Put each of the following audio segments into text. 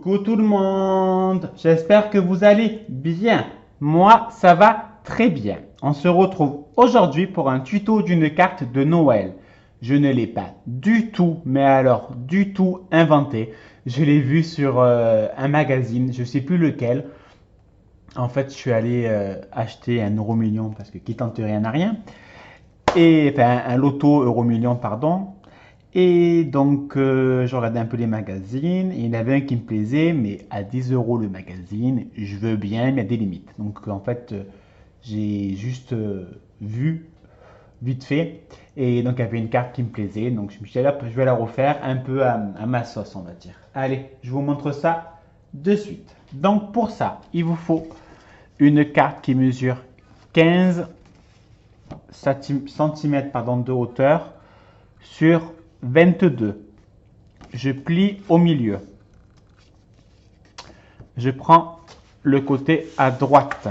Coucou tout le monde, j'espère que vous allez bien. Moi, ça va très bien. On se retrouve aujourd'hui pour un tuto d'une carte de Noël. Je ne l'ai pas du tout, mais alors du tout inventé. Je l'ai vu sur un magazine, je ne sais plus lequel. En fait, je suis allé acheter un euro million parce que qui tente rien n'a rien. Et enfin, un loto euro million, pardon. Et donc, je regardais un peu les magazines. Et il y en avait un qui me plaisait, mais à 10 euros le magazine, je veux bien, mais il y a des limites. Donc, en fait, j'ai juste vu vite fait. Et donc, il y avait une carte qui me plaisait. Donc, je me suis dit, hop, je vais la refaire un peu à ma sauce, on va dire. Allez, je vous montre ça de suite. Donc, pour ça, il vous faut une carte qui mesure 15 cm de hauteur sur 22. Je plie au milieu. Je prends le côté à droite.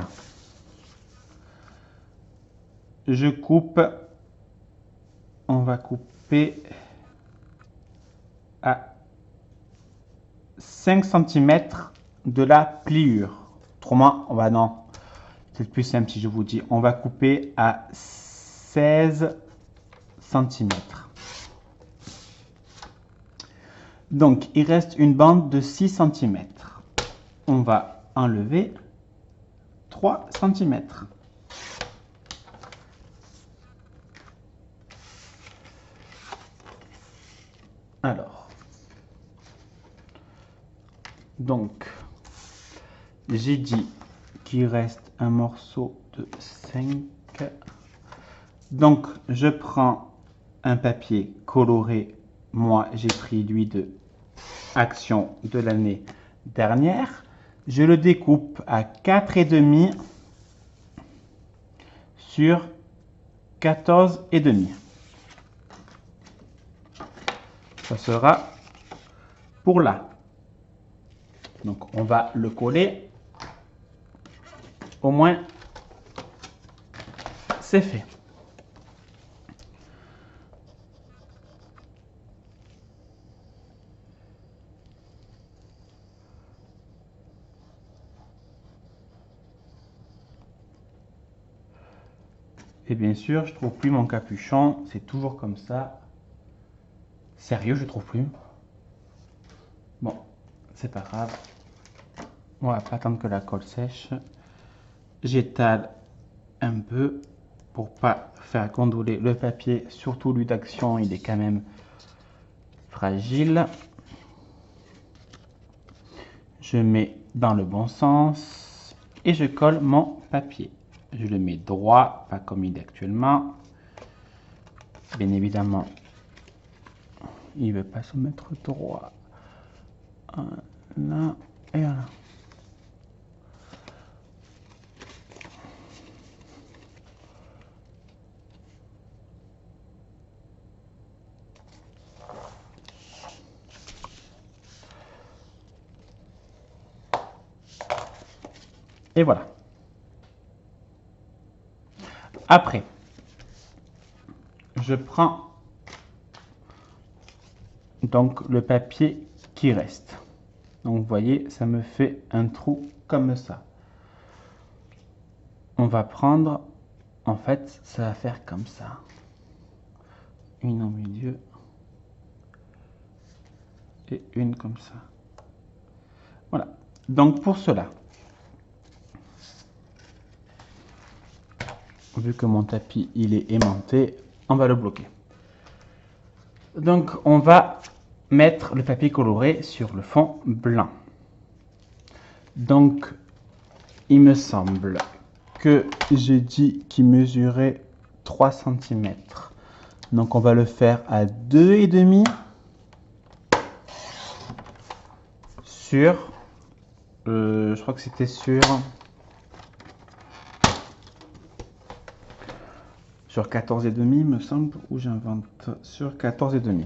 Je coupe. On va couper à 5 cm de la pliure. Autrement, on va non. C'est plus simple si je vous dis. On va couper à 16 cm. Donc, il reste une bande de 6 cm. On va enlever 3 cm. Alors, donc, j'ai dit qu'il reste un morceau de 5. Donc, je prends un papier coloré. Moi, j'ai pris lui de Action de l'année dernière. Je le découpe à 4,5 sur 14,5. Ça sera pour là. Donc, on va le coller. Au moins, c'est fait. Et bien sûr, je trouve plus mon capuchon. C'est toujours comme ça. Sérieux, je trouve plus. Bon, c'est pas grave. On va pas attendre que la colle sèche. J'étale un peu pour pas faire gondoler le papier. Surtout lui d'Action, il est quand même fragile. Je mets dans le bon sens et je colle mon papier. Je le mets droit, pas comme il est actuellement. Bien évidemment, il ne veut pas se mettre droit. Là et là. Et voilà. Après, je prends donc le papier qui reste. Donc vous voyez, ça me fait un trou comme ça. On va prendre, en fait, ça va faire comme ça. Une au milieu et une comme ça. Voilà. Donc pour cela, vu que mon tapis il est aimanté, on va le bloquer. Donc on va mettre le papier coloré sur le fond blanc. Donc il me semble que j'ai dit qu'il mesurait 3 cm. Donc on va le faire à 2,5 sur, je crois que c'était sur 14,5 me semble, ou j'invente, sur 14,5.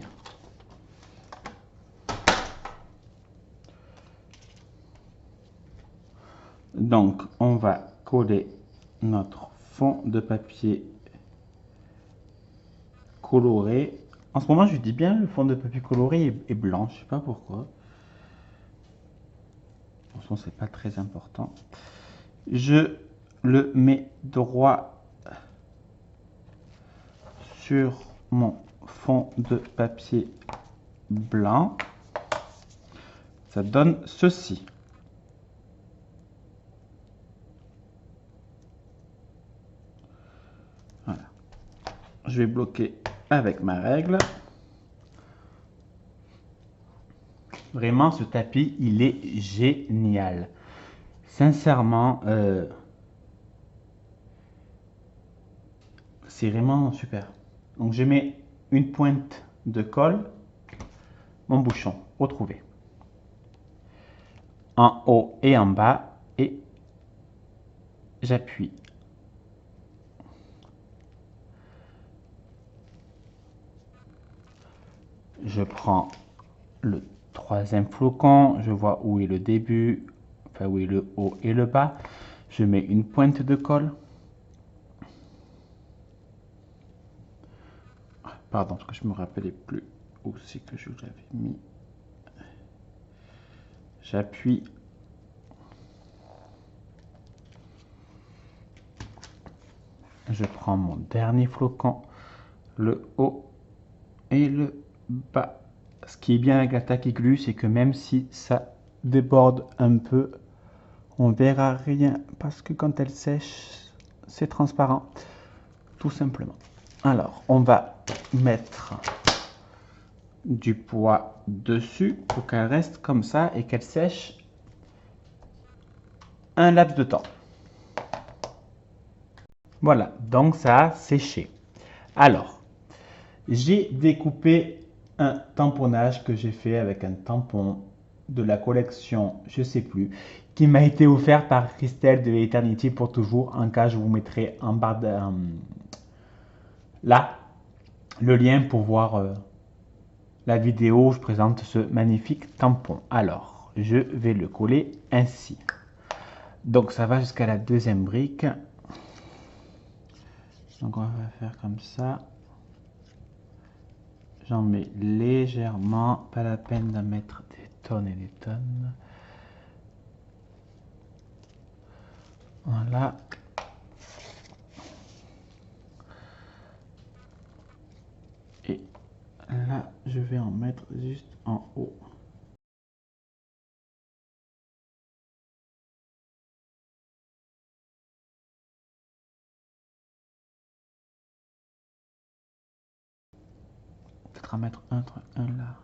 Donc on va coller notre fond de papier coloré. En ce moment, je dis bien le fond de papier coloré est blanc, je sais pas pourquoi. Attention, c'est pas très important. Je le mets droit sur mon fond de papier blanc. Ça donne ceci. Voilà. Je vais bloquer avec ma règle. Vraiment, ce tapis, il est génial. Sincèrement, c'est vraiment super. Donc, je mets une pointe de colle, mon bouchon retrouvé, en haut et en bas, et j'appuie. Je prends le troisième flocon, je vois où est le début, enfin où est le haut et le bas. Je mets une pointe de colle. Pardon, parce que je me rappelais plus où c'est que je l'avais mis. J'appuie. Je prends mon dernier flocon, le haut et le bas. Ce qui est bien avec la Taquiglue, c'est que même si ça déborde un peu, on verra rien parce que quand elle sèche, c'est transparent, tout simplement. Alors, on va mettre du poids dessus pour qu'elle reste comme ça et qu'elle sèche un laps de temps. Voilà, donc ça a séché. Alors, j'ai découpé un tamponnage que j'ai fait avec un tampon de la collection, je sais plus, qui m'a été offert par Christelle de Eternity pour toujours. En cas, je vous mettrai en barre de, là le lien pour voir la vidéo où je présente ce magnifique tampon. Alors, je vais le coller ainsi. Donc, ça va jusqu'à la deuxième brique. Donc, on va faire comme ça. J'en mets légèrement, pas la peine d'en mettre des tonnes et des tonnes. Voilà. Et là, je vais en mettre juste en haut. Peut-être en mettre un là.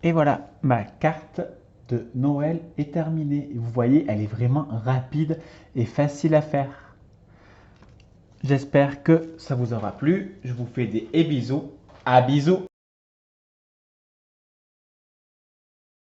Et voilà, ma carte de Noël est terminée. Vous voyez, elle est vraiment rapide et facile à faire. J'espère que ça vous aura plu. Je vous fais des bisous. À bisous.